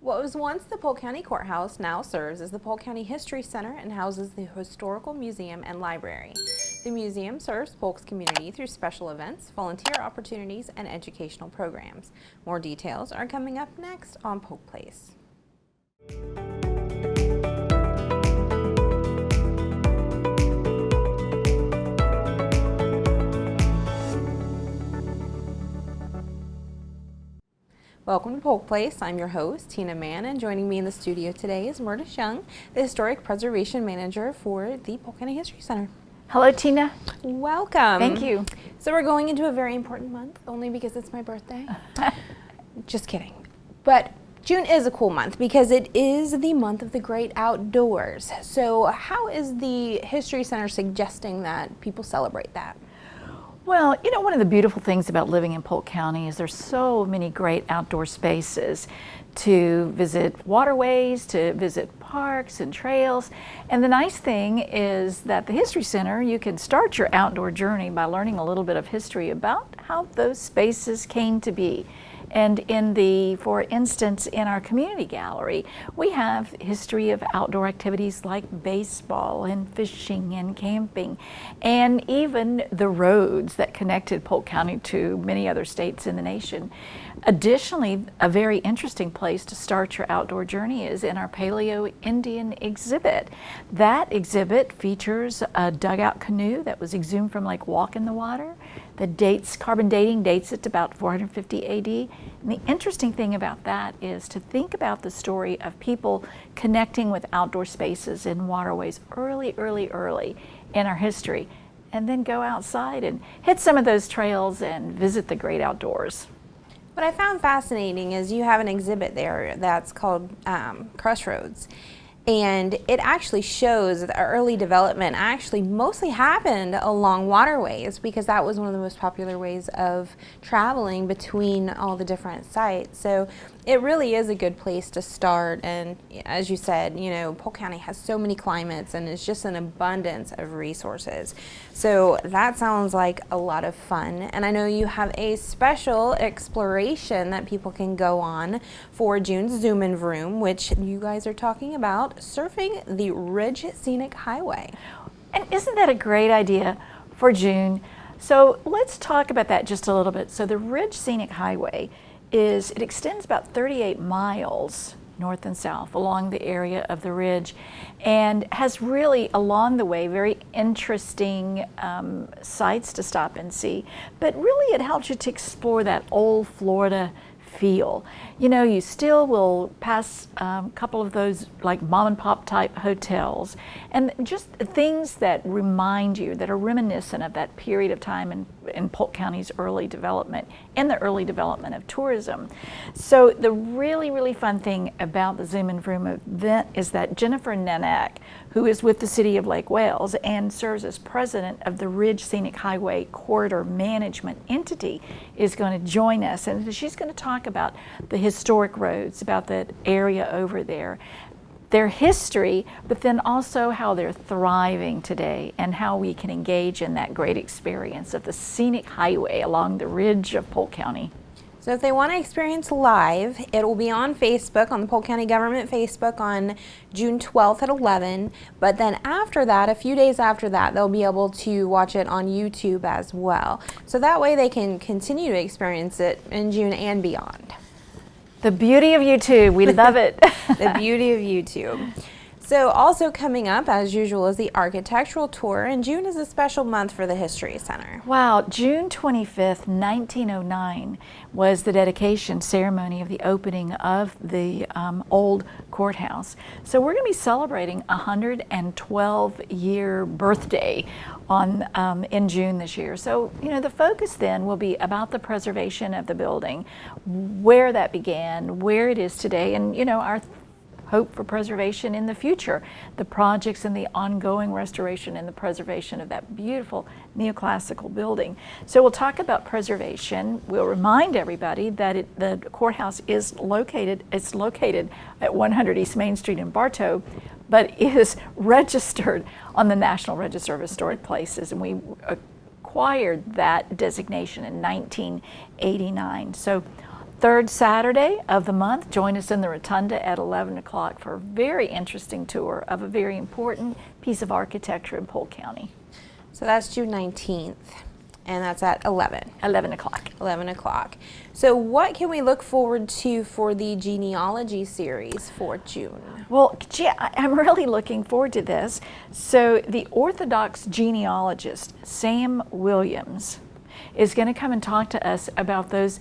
What was once the Polk County Courthouse now serves as the Polk County History Center and houses the Historical Museum and Library. The museum serves Polk's community through special events, volunteer opportunities, and educational programs. More details are coming up next on Polk Place. Welcome to Polk Place. I'm your host, Tina Mann, and joining me in the studio today is Murtis Young, the Historic Preservation Manager for the Polk County History Center. Hello, Tina. Welcome. Thank you. So we're going into a very important month, only because it's my birthday. Just kidding. But June is a cool month because it is the month of the great outdoors. So how is the History Center suggesting that people celebrate that? Well, you know, one of the beautiful things about living in Polk County is there's so many great outdoor spaces to visit waterways, to visit parks and trails. And the nice thing is that the History Center, you can start your outdoor journey by learning a little bit of history about how those spaces came to be. And for instance, in our community gallery, we have history of outdoor activities like baseball and fishing and camping, and even the roads that connected Polk County to many other states in the nation. Additionally, a very interesting place to start your outdoor journey is in our Paleo Indian exhibit. That exhibit features a dugout canoe that was exhumed from Lake Walk in the water. Carbon dating dates it to about 450 AD. And the interesting thing about that is to think about the story of people connecting with outdoor spaces and waterways early in our history, and then go outside and hit some of those trails and visit the great outdoors. What I found fascinating is you have an exhibit there that's called Crossroads. And it actually shows that the early development actually mostly happened along waterways because that was one of the most popular ways of traveling between all the different sites. So it really is a good place to start. And as you said, you know, Polk County has so many climates and it's just an abundance of resources. So that sounds like a lot of fun. And I know you have a special exploration that people can go on for June's Zoom and Vroom, which you guys are talking about, surfing the Ridge Scenic Highway. And isn't that a great idea for June? So let's talk about that just a little bit. So the Ridge Scenic Highway it extends about 38 miles north and south along the area of the ridge, and has really along the way very interesting sites to stop and see. But really it helps you to explore that old Florida feel. You know, you still will pass a couple of those like mom and pop type hotels and just things that remind you, that are reminiscent of that period of time in Polk County's early development and the early development of tourism. So the really fun thing about the Zoom and Vroom event is that Jennifer Nenek, who is with the City of Lake Wales and serves as president of the Ridge Scenic Highway Corridor Management Entity, is going to join us, and she's going to talk about the historic roads, about that area over there, their history, but then also how they're thriving today and how we can engage in that great experience of the scenic highway along the ridge of Polk County. So if they want to experience live, it will be on Facebook, on the Polk County Government Facebook on June 12th at 11. But then after that, a few days after that, they'll be able to watch it on YouTube as well. So that way they can continue to experience it in June and beyond. The beauty of YouTube, we love it. The beauty of YouTube. So also coming up, as usual, is the architectural tour, and June is a special month for the History Center. Wow, June 25th, 1909 was the dedication ceremony of the opening of the old courthouse. So we're going to be celebrating a 112-year birthday in June this year. So, you know, the focus then will be about the preservation of the building, where that began, where it is today, and, you know, our hope for preservation in the future, the projects and the ongoing restoration and the preservation of that beautiful neoclassical building. So we'll talk about preservation. We'll remind everybody that the courthouse is located at 100 East Main Street in Bartow, but is registered on the National Register of Historic Places, and we acquired that designation in 1989. So third Saturday of the month. Join us in the Rotunda at 11 o'clock for a very interesting tour of a very important piece of architecture in Polk County. So that's June 19th, and that's at 11. 11 o'clock. 11 o'clock. So what can we look forward to for the genealogy series for June? Well, gee, I'm really looking forward to this. So the Orthodox genealogist, Sam Williams, is going to come and talk to us about those.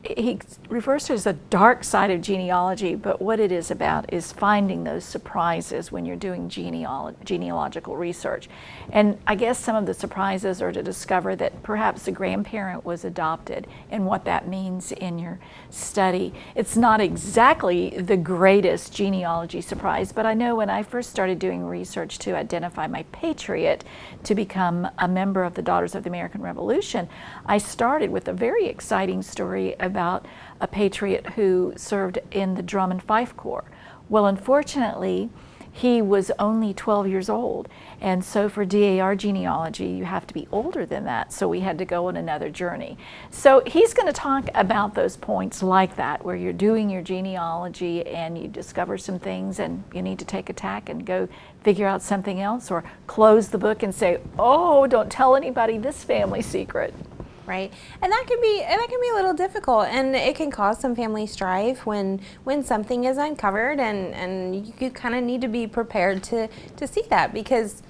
He refers to it as the dark side of genealogy, but what it is about is finding those surprises when you're doing genealogical research. And I guess some of the surprises are to discover that perhaps a grandparent was adopted and what that means in your study. It's not exactly the greatest genealogy surprise, but I know when I first started doing research to identify my patriot to become a member of the Daughters of the American Revolution, I started with a very exciting story about a patriot who served in the Drum and Fife Corps. Well, unfortunately, he was only 12 years old, and so for DAR genealogy, you have to be older than that, so we had to go on another journey. So he's going to talk about those points like that, where you're doing your genealogy and you discover some things and you need to take a tack and go figure out something else, or close the book and say, oh, don't tell anybody this family secret. Right, and that can be a little difficult, and it can cause some family strife when something is uncovered, and you kind of need to be prepared to see that, because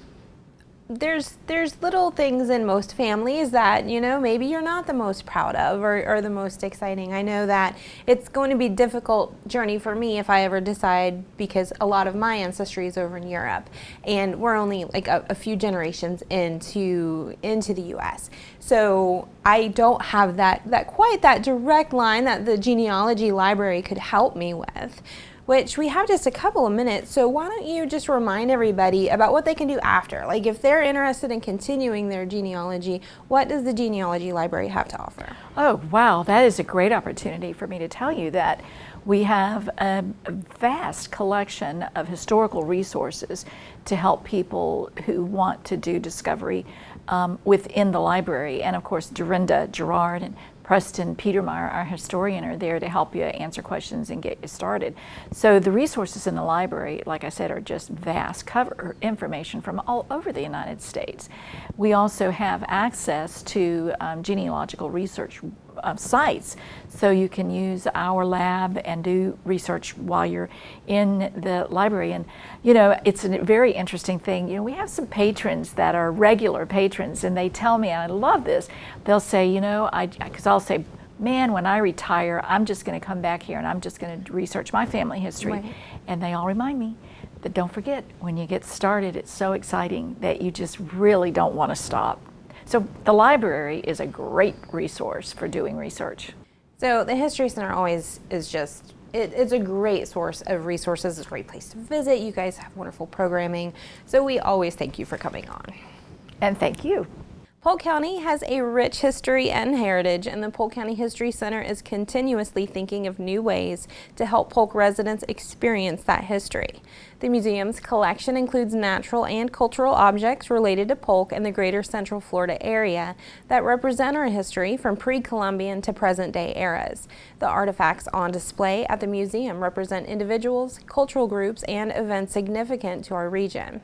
there's little things in most families that, you know, maybe you're not the most proud of or the most exciting. I know that it's going to be a difficult journey for me if I ever decide, because a lot of my ancestry is over in Europe, and we're only like a few generations into the U.S. So I don't have that quite that direct line that the genealogy library could help me with, which we have just a couple of minutes. So why don't you just remind everybody about what they can do after? Like if they're interested in continuing their genealogy, what does the genealogy library have to offer? Oh, wow, that is a great opportunity for me to tell you that we have a vast collection of historical resources to help people who want to do discovery within the library. And of course, Dorinda Gerard and Preston Petermeyer, our historian, are there to help you answer questions and get you started. So the resources in the library, like I said, are just vast, cover information from all over the United States. We also have access to genealogical research sites, so you can use our lab and do research while you're in the library. And you know, it's a very interesting thing. You know, we have some patrons that are regular patrons, and they tell me, and I love this, they'll say, you know, because I'll say, man, when I retire, I'm just going to come back here and I'm just going to research my family history. Right. And they all remind me that don't forget, when you get started, it's so exciting that you just really don't want to stop. So the library is a great resource for doing research. So the History Center always is just, it's a great source of resources. It's a great place to visit. You guys have wonderful programming. So we always thank you for coming on. And thank you. Polk County has a rich history and heritage, and the Polk County History Center is continuously thinking of new ways to help Polk residents experience that history. The museum's collection includes natural and cultural objects related to Polk and the greater Central Florida area that represent our history from pre-Columbian to present-day eras. The artifacts on display at the museum represent individuals, cultural groups, and events significant to our region.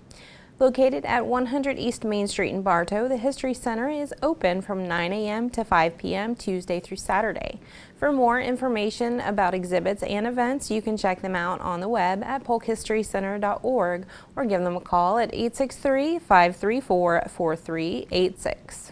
Located at 100 East Main Street in Bartow, the History Center is open from 9 a.m. to 5 p.m. Tuesday through Saturday. For more information about exhibits and events, you can check them out on the web at polkhistorycenter.org or give them a call at 863-534-4386.